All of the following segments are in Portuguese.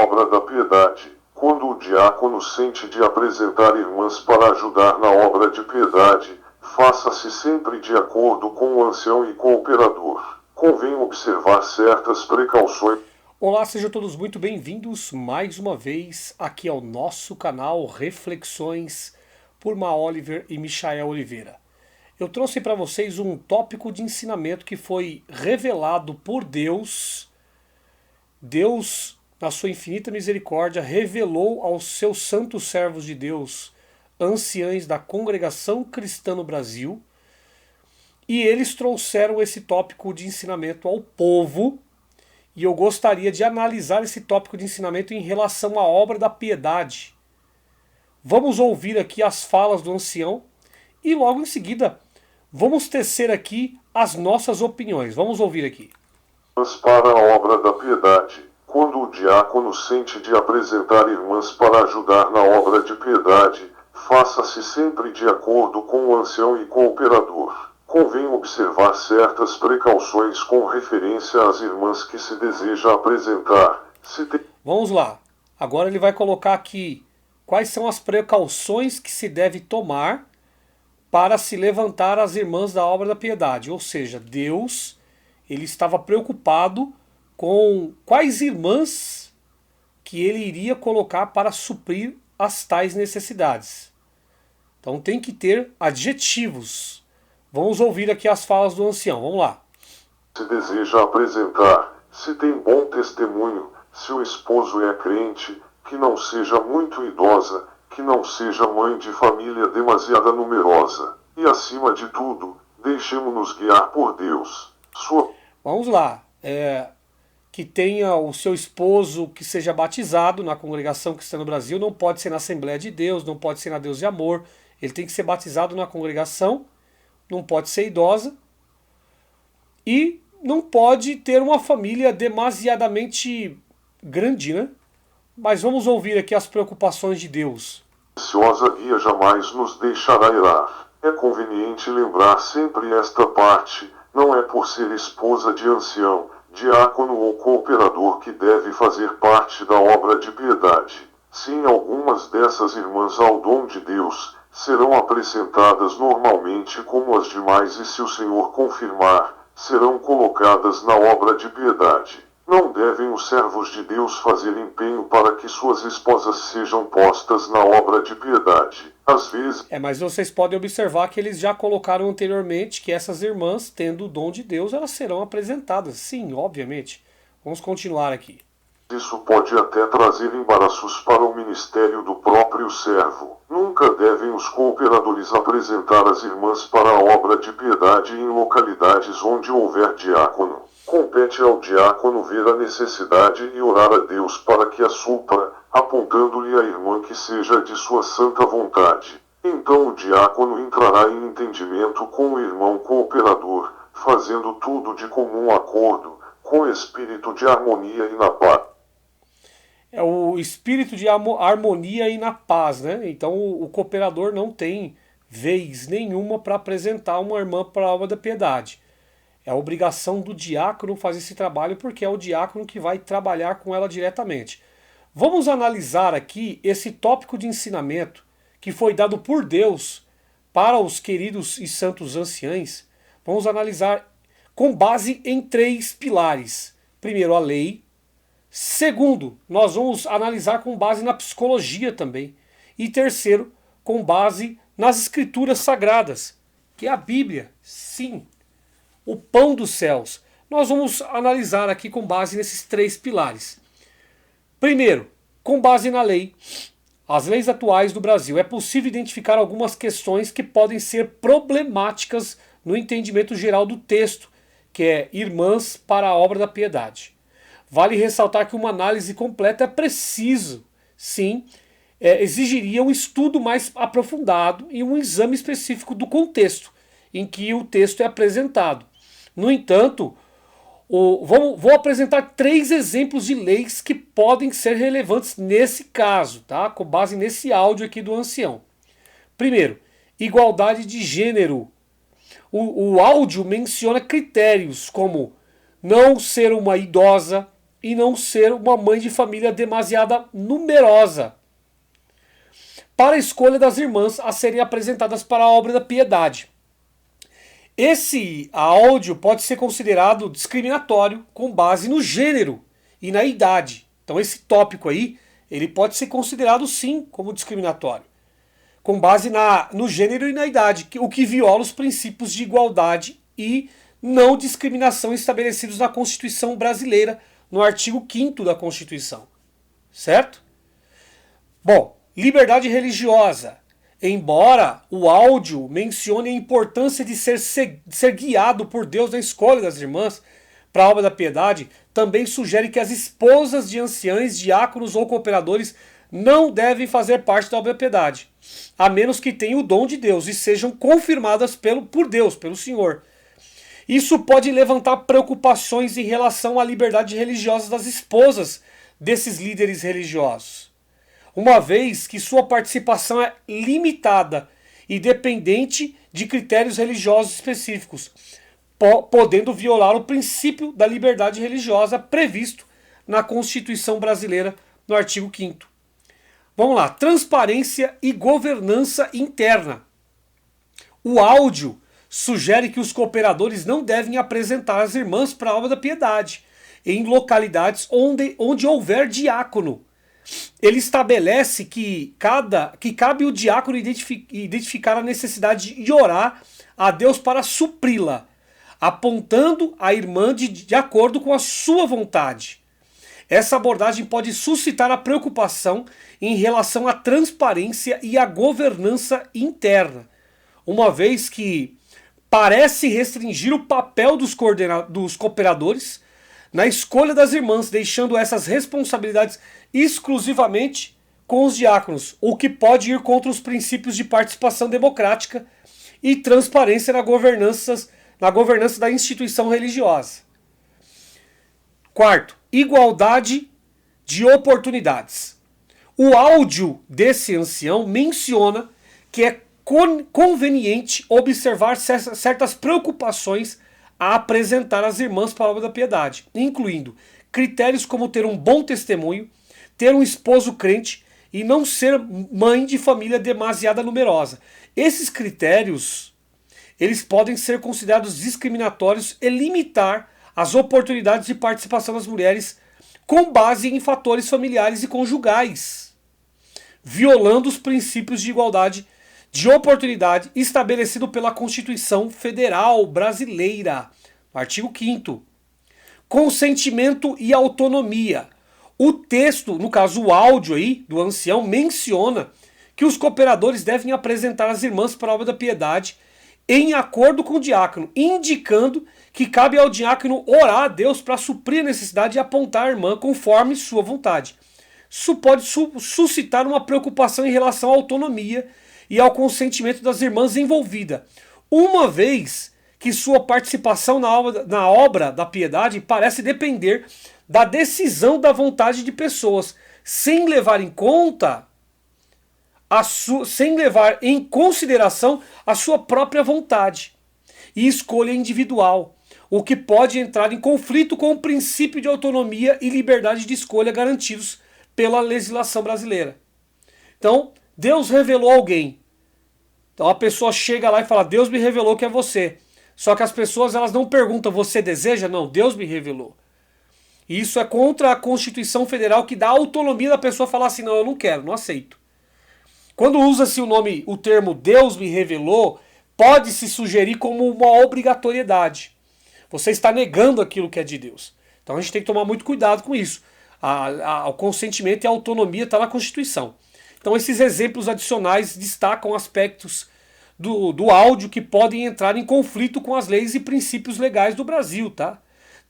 Obra da piedade. Quando o diácono sente de apresentar irmãs para ajudar na obra de piedade, faça-se sempre de acordo com o ancião e cooperador. Convém observar certas precauções. Olá, sejam todos muito bem-vindos mais uma vez aqui ao nosso canal Reflexões por Oliver e Michael Oliveira. Eu trouxe para vocês um tópico de ensinamento que foi revelado por Deus. Deus, na sua infinita misericórdia, revelou aos seus santos servos de Deus, anciães da Congregação Cristã no Brasil, e eles trouxeram esse tópico de ensinamento ao povo. E eu gostaria de analisar esse tópico de ensinamento em relação à obra da piedade. Vamos ouvir aqui as falas do ancião e logo em seguida vamos tecer aqui as nossas opiniões. Vamos ouvir aqui. Para a obra da piedade. Quando o diácono sente de apresentar irmãs para ajudar na obra de piedade, faça-se sempre de acordo com o ancião e cooperador. Convém observar certas precauções com referência às irmãs que se deseja apresentar. Vamos lá. Agora ele vai colocar aqui quais são as precauções que se deve tomar para se levantar as irmãs da obra da piedade. Ou seja, Deus ele estava preocupado com quais irmãs que ele iria colocar para suprir as tais necessidades. Então tem que ter adjetivos. Vamos ouvir aqui as falas do ancião, vamos lá. Se deseja apresentar, se tem bom testemunho, se o esposo é crente, que não seja muito idosa, que não seja mãe de família demasiada numerosa. E acima de tudo, deixemo-nos guiar por Deus. Vamos lá. Que tenha o seu esposo que seja batizado na congregação cristã no Brasil, não pode ser na Assembleia de Deus, não pode ser na Deus de Amor, ele tem que ser batizado na congregação, não pode ser idosa e não pode ter uma família demasiadamente grande, né? Mas vamos ouvir aqui as preocupações de Deus. Preciosa guia jamais nos deixará irar. É conveniente lembrar sempre esta parte, não é por ser esposa de ancião, diácono ou cooperador que deve fazer parte da obra de piedade. Sim, algumas dessas irmãs ao dom de Deus serão apresentadas normalmente como as demais e se o Senhor confirmar, serão colocadas na obra de piedade. Não devem os servos de Deus fazer empenho para que suas esposas sejam postas na obra de piedade. Às vezes... Mas vocês podem observar que eles já colocaram anteriormente que essas irmãs, tendo o dom de Deus, elas serão apresentadas. Sim, obviamente. Vamos continuar aqui. Isso pode até trazer embaraços para o ministério do próprio servo. Nunca devem os cooperadores apresentar as irmãs para a obra de piedade em localidades onde houver diácono. Compete ao diácono ver a necessidade e orar a Deus para que a supra, apontando-lhe a irmã que seja de sua santa vontade. Então o diácono entrará em entendimento com o irmão cooperador, fazendo tudo de comum acordo, com espírito de harmonia e na paz. É o espírito de harmonia e na paz, né? Então o cooperador não tem vez nenhuma para apresentar uma irmã para a obra da piedade. É a obrigação do diácono fazer esse trabalho porque é o diácono que vai trabalhar com ela diretamente. Vamos analisar aqui esse tópico de ensinamento que foi dado por Deus para os queridos e santos anciães. Vamos analisar com base em 3 pilares. Primeiro, a lei. Segundo, nós vamos analisar com base na psicologia também. E terceiro, com base nas escrituras sagradas, que é a Bíblia. Sim, o pão dos céus. Nós vamos analisar aqui com base nesses 3 pilares. Primeiro, com base na lei. As leis atuais do Brasil. É possível identificar algumas questões que podem ser problemáticas no entendimento geral do texto, que é irmãs para a obra da piedade. Vale ressaltar que uma análise completa é preciso, sim, exigiria um estudo mais aprofundado e um exame específico do contexto em que o texto é apresentado. No entanto, vou apresentar 3 exemplos de leis que podem ser relevantes nesse caso, tá? Com base nesse áudio aqui do ancião. Primeiro, igualdade de gênero. O áudio menciona critérios como não ser uma idosa, e não ser uma mãe de família demasiada numerosa. Para a escolha das irmãs a serem apresentadas para a obra da piedade. Esse áudio pode ser considerado discriminatório com base no gênero e na idade. Então esse tópico aí, ele pode ser considerado sim como discriminatório, com base no gênero e na idade, o que viola os princípios de igualdade e não discriminação estabelecidos na Constituição brasileira, no artigo 5º da Constituição. Certo? Bom, liberdade religiosa. Embora o áudio mencione a importância de ser guiado por Deus na escolha das irmãs para a obra da piedade, também sugere que as esposas de anciães, diáconos ou cooperadores não devem fazer parte da obra da piedade, a menos que tenham o dom de Deus e sejam confirmadas por Deus, pelo Senhor. Isso pode levantar preocupações em relação à liberdade religiosa das esposas desses líderes religiosos, uma vez que sua participação é limitada e dependente de critérios religiosos específicos, podendo violar o princípio da liberdade religiosa previsto na Constituição brasileira, no artigo 5º. Vamos lá, transparência e governança interna. O áudio sugere que os cooperadores não devem apresentar as irmãs para a obra da piedade em localidades onde houver diácono. Ele estabelece que cabe o diácono identificar a necessidade de orar a Deus para supri-la, apontando a irmã de acordo com a sua vontade. Essa abordagem pode suscitar a preocupação em relação à transparência e à governança interna, uma vez que parece restringir o papel dos cooperadores na escolha das irmãs, deixando essas responsabilidades exclusivamente com os diáconos, o que pode ir contra os princípios de participação democrática e transparência na governança da instituição religiosa. Quarto, igualdade de oportunidades. O áudio desse ancião menciona que é conveniente observar certas preocupações a apresentar às irmãs para a obra da piedade, incluindo critérios como ter um bom testemunho, ter um esposo crente e não ser mãe de família demasiada numerosa. Esses critérios, eles podem ser considerados discriminatórios e limitar as oportunidades de participação das mulheres com base em fatores familiares e conjugais, violando os princípios de igualdade de oportunidade estabelecido pela Constituição Federal Brasileira, artigo 5º. Consentimento e autonomia. O texto, no caso o áudio aí do ancião, menciona que os cooperadores devem apresentar as irmãs para a obra da piedade em acordo com o diácono, indicando que cabe ao diácono orar a Deus para suprir a necessidade e apontar a irmã conforme sua vontade. Isso pode suscitar uma preocupação em relação à autonomia e ao consentimento das irmãs envolvidas, uma vez que sua participação na obra da piedade parece depender da decisão da vontade de pessoas, sem levar em consideração a sua própria vontade e escolha individual, o que pode entrar em conflito com o princípio de autonomia e liberdade de escolha garantidos pela legislação brasileira. Então, Deus revelou alguém. Então a pessoa chega lá e fala, Deus me revelou que é você. Só que as pessoas elas não perguntam, você deseja? Não, Deus me revelou. E isso é contra a Constituição Federal, que dá autonomia da pessoa falar assim, não, eu não quero, não aceito. Quando usa-se o termo Deus me revelou, pode se sugerir como uma obrigatoriedade. Você está negando aquilo que é de Deus. Então a gente tem que tomar muito cuidado com isso. O consentimento e a autonomia está na Constituição. Então esses exemplos adicionais destacam aspectos do áudio que podem entrar em conflito com as leis e princípios legais do Brasil, tá?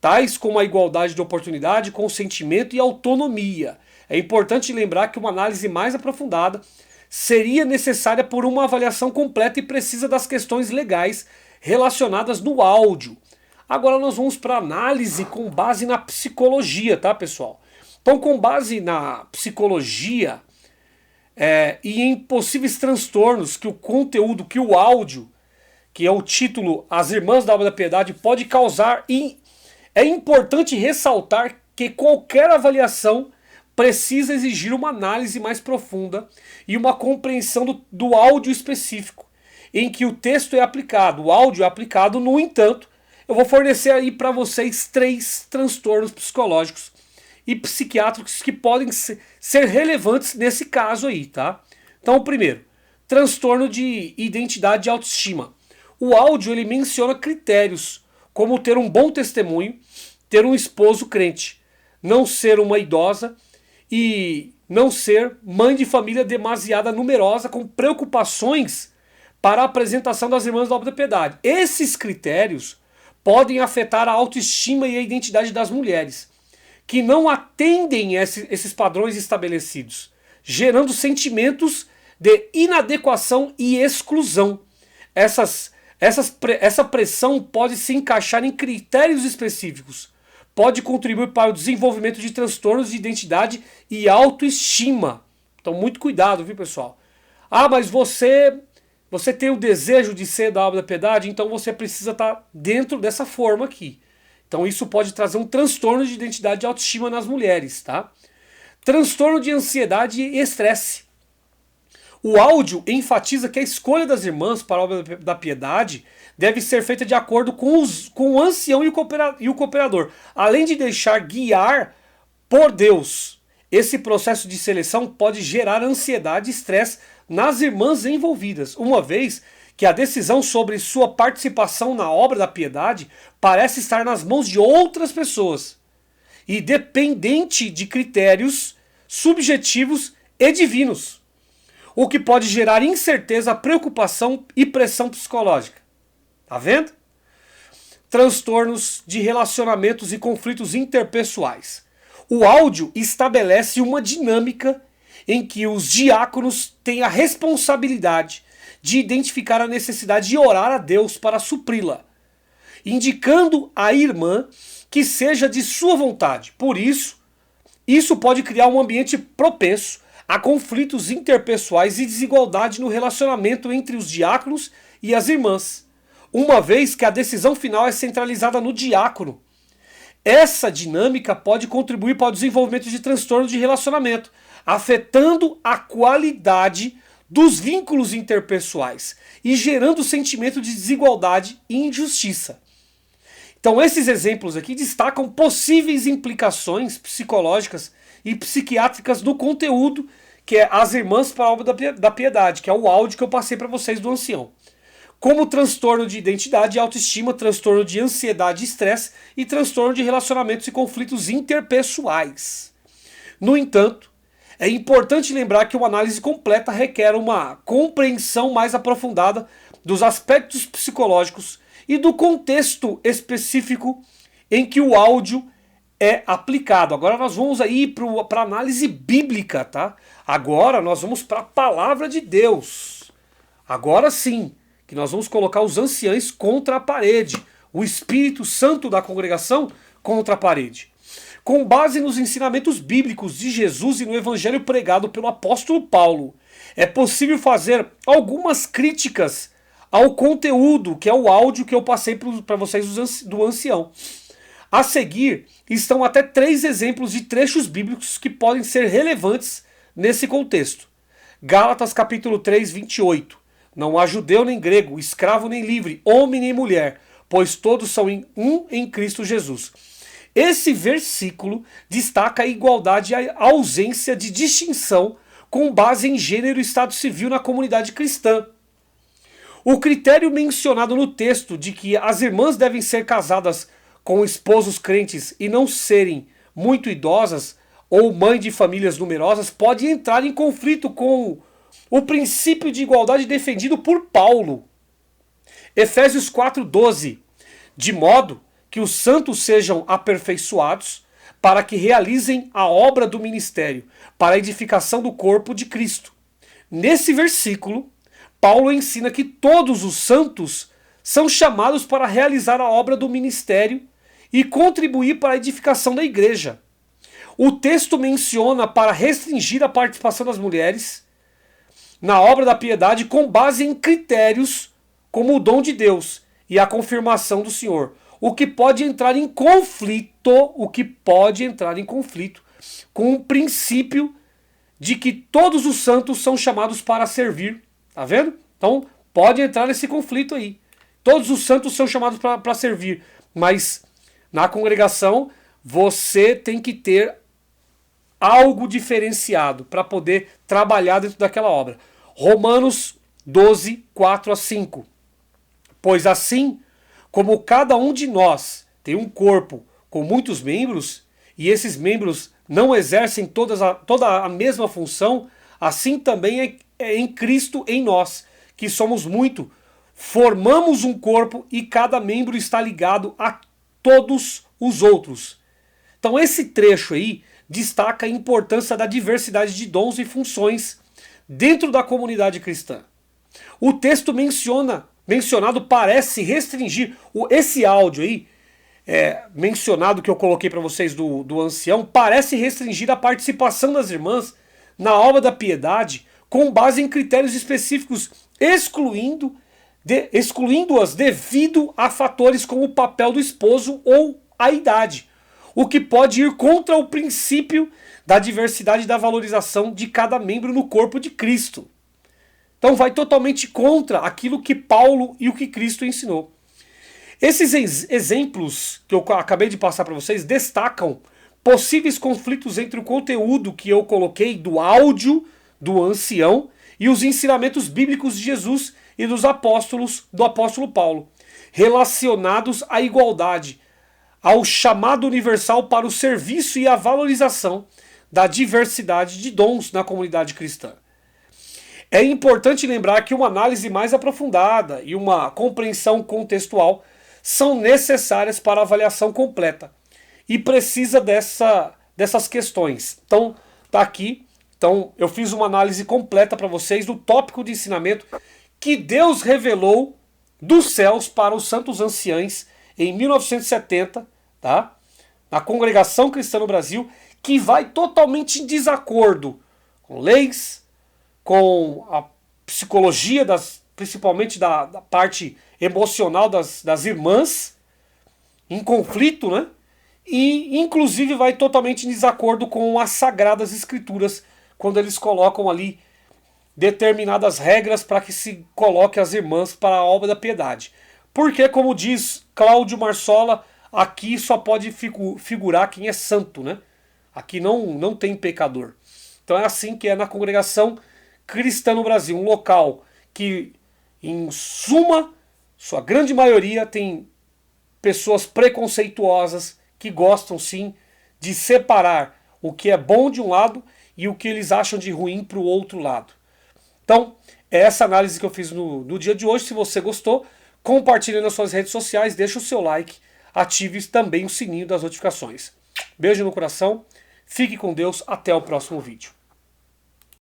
Tais como a igualdade de oportunidade, consentimento e autonomia. É importante lembrar que uma análise mais aprofundada seria necessária por uma avaliação completa e precisa das questões legais relacionadas no áudio. Agora nós vamos para análise com base na psicologia, tá, pessoal? Então, com base na psicologia e em possíveis transtornos que o conteúdo, que o áudio, que é o título As Irmãs da Obra da Piedade, pode causar, e é importante ressaltar que qualquer avaliação precisa exigir uma análise mais profunda e uma compreensão do áudio específico em que o texto é aplicado, o áudio é aplicado. No entanto, eu vou fornecer aí para vocês 3 transtornos psicológicos e psiquiátricos que podem ser relevantes nesse caso aí, tá? Então, o primeiro, transtorno de identidade e autoestima. O áudio ele menciona critérios como ter um bom testemunho, ter um esposo crente, não ser uma idosa e não ser mãe de família demasiada numerosa com preocupações para a apresentação das Irmãs da Obra da Piedade. Esses critérios podem afetar a autoestima e a identidade das mulheres, que não atendem esses padrões estabelecidos, gerando sentimentos de inadequação e exclusão. Essa pressão pode se encaixar em critérios específicos, pode contribuir para o desenvolvimento de transtornos de identidade e autoestima. Então, muito cuidado, viu, pessoal? Ah, mas você tem o desejo de ser da Obra da Piedade, então você precisa estar dentro dessa forma aqui. Então isso pode trazer um transtorno de identidade e autoestima nas mulheres, tá? Transtorno de ansiedade e estresse. O áudio enfatiza que a escolha das irmãs para a Obra da Piedade deve ser feita de acordo com o ancião e o cooperador, além de deixar guiar por Deus. Esse processo de seleção pode gerar ansiedade e estresse nas irmãs envolvidas, uma vez que a decisão sobre sua participação na Obra da Piedade parece estar nas mãos de outras pessoas e dependente de critérios subjetivos e divinos, o que pode gerar incerteza, preocupação e pressão psicológica. Tá vendo? Transtornos de relacionamentos e conflitos interpessoais. O áudio estabelece uma dinâmica em que os diáconos têm a responsabilidade de identificar a necessidade de orar a Deus para supri-la, indicando à irmã que seja de sua vontade. Por isso pode criar um ambiente propenso a conflitos interpessoais e desigualdade no relacionamento entre os diáconos e as irmãs, uma vez que a decisão final é centralizada no diácono. Essa dinâmica pode contribuir para o desenvolvimento de transtornos de relacionamento, afetando a qualidade dos vínculos interpessoais e gerando sentimento de desigualdade e injustiça. Então esses exemplos aqui destacam possíveis implicações psicológicas e psiquiátricas no conteúdo que é as Irmãs para a Obra da Piedade, que é o áudio que eu passei para vocês do ancião. Como transtorno de identidade e autoestima, transtorno de ansiedade e estresse e transtorno de relacionamentos e conflitos interpessoais. No entanto, é importante lembrar que uma análise completa requer uma compreensão mais aprofundada dos aspectos psicológicos e do contexto específico em que o áudio é aplicado. Agora nós vamos aí para a análise bíblica, tá? Agora nós vamos para a palavra de Deus. Agora sim, que nós vamos colocar os anciães contra a parede, o Espírito Santo da congregação contra a parede. Com base nos ensinamentos bíblicos de Jesus e no evangelho pregado pelo apóstolo Paulo, é possível fazer algumas críticas ao conteúdo, que é o áudio que eu passei para vocês do ancião. A seguir estão até 3 exemplos de trechos bíblicos que podem ser relevantes nesse contexto. Gálatas capítulo 3, 28. Não há judeu nem grego, escravo nem livre, homem nem mulher, pois todos são um em Cristo Jesus. Esse versículo destaca a igualdade e a ausência de distinção com base em gênero e estado civil na comunidade cristã. O critério mencionado no texto de que as irmãs devem ser casadas com esposos crentes e não serem muito idosas ou mãe de famílias numerosas pode entrar em conflito com o princípio de igualdade defendido por Paulo. Efésios 4:12. De modo que os santos sejam aperfeiçoados para que realizem a obra do ministério, para a edificação do corpo de Cristo. Nesse versículo, Paulo ensina que todos os santos são chamados para realizar a obra do ministério e contribuir para a edificação da igreja. O texto menciona para restringir a participação das mulheres na obra da piedade com base em critérios como o dom de Deus e a confirmação do Senhor. o que pode entrar em conflito, com o princípio de que todos os santos são chamados para servir. Tá vendo? Então pode entrar nesse conflito aí. Todos os santos são chamados para servir, mas na congregação você tem que ter algo diferenciado para poder trabalhar dentro daquela obra. Romanos 12, 4 a 5. Pois assim, como cada um de nós tem um corpo com muitos membros, e esses membros não exercem toda a mesma função, assim também é em Cristo em nós, que somos muito, formamos um corpo e cada membro está ligado a todos os outros. Então esse trecho aí destaca a importância da diversidade de dons e funções dentro da comunidade cristã. O texto mencionado parece restringir, esse áudio aí, mencionado que eu coloquei para vocês do ancião, parece restringir a participação das irmãs na obra da piedade com base em critérios específicos, excluindo-as devido a fatores como o papel do esposo ou a idade, o que pode ir contra o princípio da diversidade e da valorização de cada membro no corpo de Cristo. Então vai totalmente contra aquilo que Paulo e o que Cristo ensinou. Esses exemplos que eu acabei de passar para vocês destacam possíveis conflitos entre o conteúdo que eu coloquei do áudio do ancião e os ensinamentos bíblicos de Jesus e do apóstolo Paulo, relacionados à igualdade, ao chamado universal para o serviço e a valorização da diversidade de dons na comunidade cristã. É importante lembrar que uma análise mais aprofundada e uma compreensão contextual são necessárias para a avaliação completa e precisa dessas questões. Então, tá aqui. Então, eu fiz uma análise completa para vocês do tópico de ensinamento que Deus revelou dos céus para os santos anciães em 1970, tá? Na Congregação Cristã no Brasil, que vai totalmente em desacordo com leis, com a psicologia, principalmente da parte emocional das irmãs, em conflito, né? E inclusive vai totalmente em desacordo com as Sagradas Escrituras, quando eles colocam ali determinadas regras para que se coloque as irmãs para a obra da piedade. Porque, como diz Cláudio Marsola, aqui só pode figurar quem é santo, né? Aqui não tem pecador. Então é assim que é na Congregação Cristã no Brasil, um local que, em suma, sua grande maioria tem pessoas preconceituosas que gostam sim de separar o que é bom de um lado e o que eles acham de ruim para o outro lado. Então, é essa análise que eu fiz no dia de hoje. Se você gostou, compartilhe nas suas redes sociais, deixe o seu like, ative também o sininho das notificações. Beijo no coração, fique com Deus, até o próximo vídeo.